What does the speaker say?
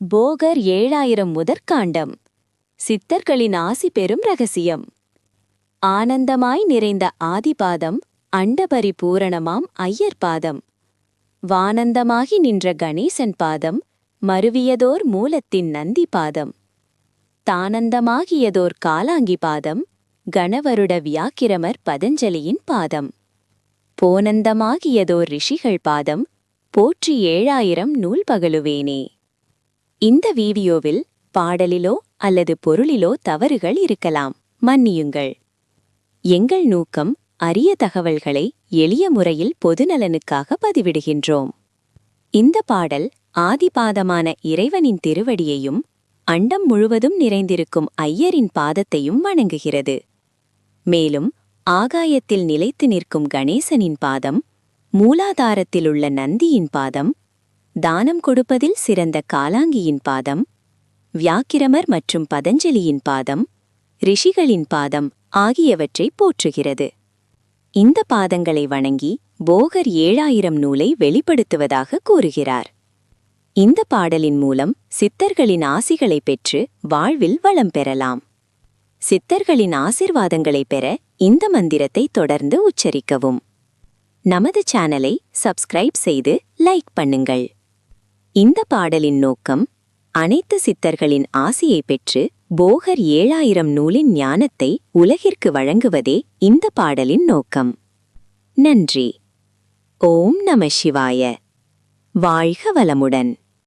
போகர் 7000 முதற்காண்டம். சித்தர்களின் ஆசி பெறும் ரகசியம். ஆனந்தமாய் நிறைந்த ஆதிபாதம், அண்டபரி பூரணமாம் ஐயர் பாதம். வானந்தமாகி நின்ற கணேசன் பாதம், மருவியதோர் மூலத்தின் நந்தி பாதம். தானந்தமாகியதோர் காலாங்கி பாதம், கணவருட வியாக்கிரமர் பதஞ்சலியின் பாதம். போனந்தமாகியதோர் ரிஷிகள் பாதம், போற்றி 7000 நூல் பகலுவேனே. இந்த வீடியோவில் பாடலிலோ அல்லது பொருளிலோ தவறுகள் இருக்கலாம், மன்னியுங்கள். எங்கள் நோக்கம் அரிய தகவல்களை எளிய முறையில் பொதுநலனுக்காக பதிவிடுகின்றோம். இந்த பாடல் ஆதிபாதமான இறைவனின் திருவடியையும் அண்டம் முழுவதும் நிறைந்திருக்கும் ஐயரின் பாதத்தையும் வணங்குகிறது. மேலும் ஆகாயத்தில் நிலைத்து நிற்கும் கணேசனின் பாதம், மூலாதாரத்திலுள்ள நந்தியின் பாதம், தானம் கொடுப்பதில் சிறந்த காலாங்கியின் பாதம், வியாக்கிரமர் மற்றும் பதஞ்சலியின் பாதம், ரிஷிகளின் பாதம் ஆகியவற்றை போற்றுகிறது. இந்த பாதங்களை வணங்கி போகர் 7000 நூலை வெளிப்படுத்துவதாக கூறுகிறார். இந்த பாடலின் மூலம் சித்தர்களின் ஆசிகளை பெற்று வாழ்வில் வளம் பெறலாம். சித்தர்களின் ஆசிர்வாதங்களை பெற இந்த மந்திரத்தை தொடர்ந்து உச்சரிக்கவும். நமது சேனலை சப்ஸ்கிரைப் செய்து லைக் பண்ணுங்கள். இந்த பாடலின் நோக்கம் அனைத்து சித்தர்களின் ஆசியை பெற்று போகர் 7000 நூலின் ஞானத்தை உலகிற்கு வழங்குவதே இந்த பாடலின் நோக்கம். நன்றி. ஓம் நம சிவாய. வாழ்க வளமுடன்.